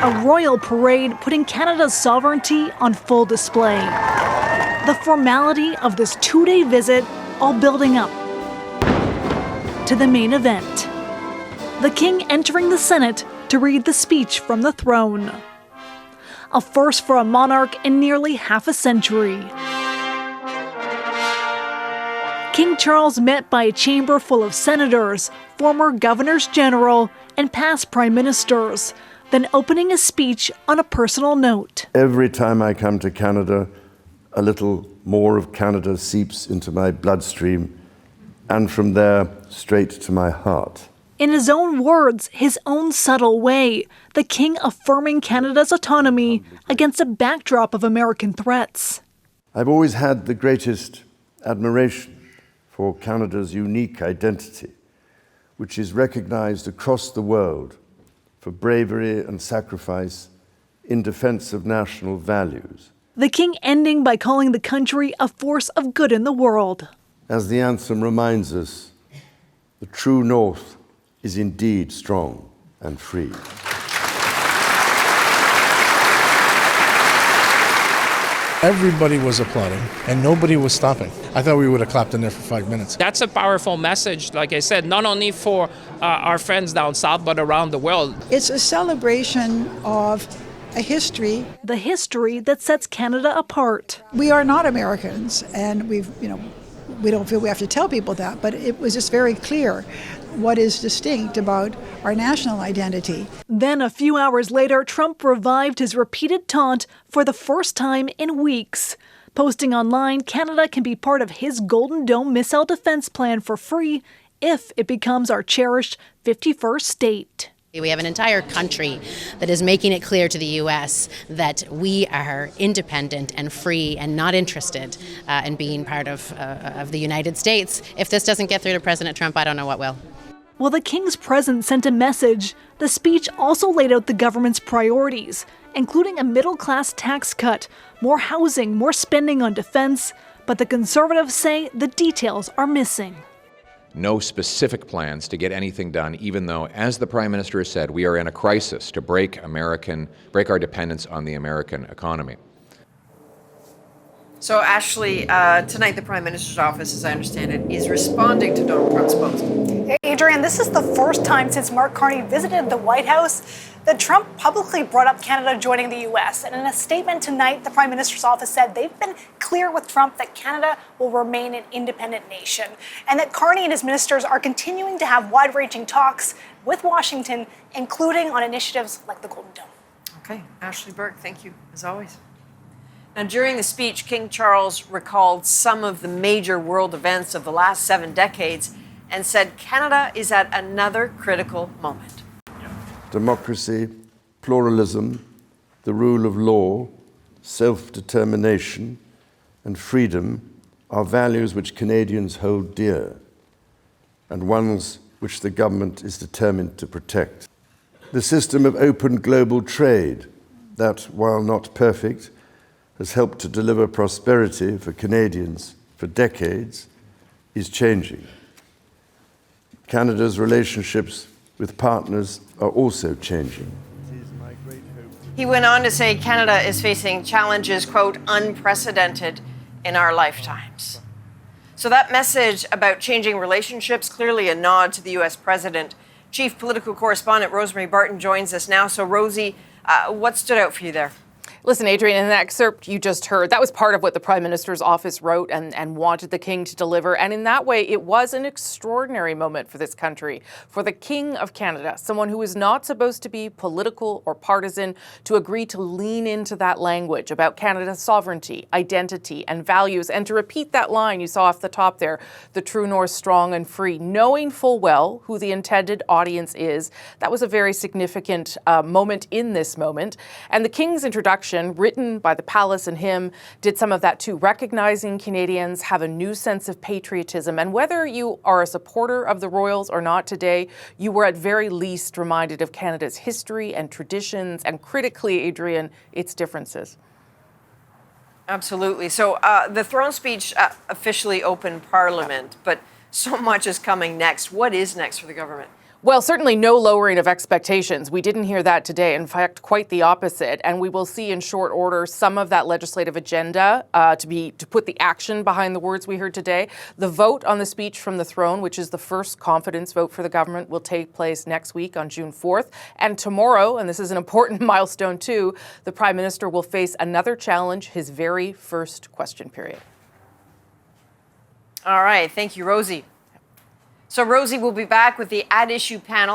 A royal parade putting Canada's sovereignty on full display. The formality of this two-day visit all building up to the main event. The King entering the Senate to read the speech from the throne. A first for a monarch in nearly half a century. King Charles met by a chamber full of senators, former governors general, and past prime ministers, then opening his speech on a personal note. Every time I come to Canada, a little more of Canada seeps into my bloodstream, and from there, straight to my heart. In his own words, his own subtle way, the King affirming Canada's autonomy against a backdrop of American threats. I've always had the greatest admiration for Canada's unique identity, which is recognized across the world for bravery and sacrifice in defense of national values. The King ending by calling the country a force of good in the world. As the anthem reminds us, the true North is indeed strong and free. Everybody was applauding, and nobody was stopping. I thought we would have clapped in there for 5 minutes. That's a powerful message, like I said, not only for our friends down south, but around the world. It's a celebration of a history. The history that sets Canada apart. We are not Americans, and we don't feel we have to tell people that, but it was just very clear what is distinct about our national identity. Then a few hours later, Trump revived his repeated taunt for the first time in weeks. Posting online, Canada can be part of his Golden Dome missile defense plan for free if it becomes our cherished 51st state. We have an entire country that is making it clear to the U.S. that we are independent and free and not interested in being part of the United States. If this doesn't get through to President Trump, I don't know what will. While the King's presence sent a message, the speech also laid out the government's priorities, including a middle-class tax cut, more housing, more spending on defense, but the Conservatives say the details are missing. No specific plans to get anything done, even though, as the Prime Minister has said, we are in a crisis to break our dependence on the American economy. So, Ashley, tonight the Prime Minister's office, as I understand it, is responding to Donald Trump's post. Adrienne, this is the first time since Mark Carney visited the White House that Trump publicly brought up Canada joining the U.S. And in a statement tonight, the Prime Minister's office said they've been clear with Trump that Canada will remain an independent nation and that Carney and his ministers are continuing to have wide-ranging talks with Washington, including on initiatives like the Golden Dome. Okay, Ashley Burke, thank you, as always. Now, during the speech, King Charles recalled some of the major world events of the last 7 decades and said Canada is at another critical moment. Democracy, pluralism, the rule of law, self-determination, and freedom are values which Canadians hold dear, and ones which the government is determined to protect. The system of open global trade that, while not perfect, has helped to deliver prosperity for Canadians for decades, is changing. Canada's relationships with partners are also changing. He went on to say Canada is facing challenges, quote, unprecedented in our lifetimes. So that message about changing relationships, clearly a nod to the U.S. president. Chief Political Correspondent Rosemary Barton joins us now. So, Rosie, what stood out for you there? Listen, Adrienne, in the excerpt you just heard, that was part of what the Prime Minister's office wrote and wanted the King to deliver. And in that way, it was an extraordinary moment for this country, for the King of Canada, someone who is not supposed to be political or partisan, to agree to lean into that language about Canada's sovereignty, identity, and values, and to repeat that line you saw off the top there, the true north, strong and free, knowing full well who the intended audience is. That was a very significant moment in this moment. And the King's introduction, written by the palace and him, did some of that too, recognizing Canadians have a new sense of patriotism. And whether you are a supporter of the Royals or not today, you were at very least reminded of Canada's history and traditions, and critically, Adrienne, its differences. Absolutely. So the throne speech officially opened Parliament, but so much is coming next. What is next for the government? Well, certainly no lowering of expectations. We didn't hear that today. In fact, quite the opposite. And we will see in short order some of that legislative agenda to put the action behind the words we heard today. The vote on the speech from the throne, which is the first confidence vote for the government, will take place next week on June 4th. And tomorrow, and this is an important milestone too, the Prime Minister will face another challenge, his very first question period. All right. Thank you, Rosie. So Rosie will be back with the At Issue panel.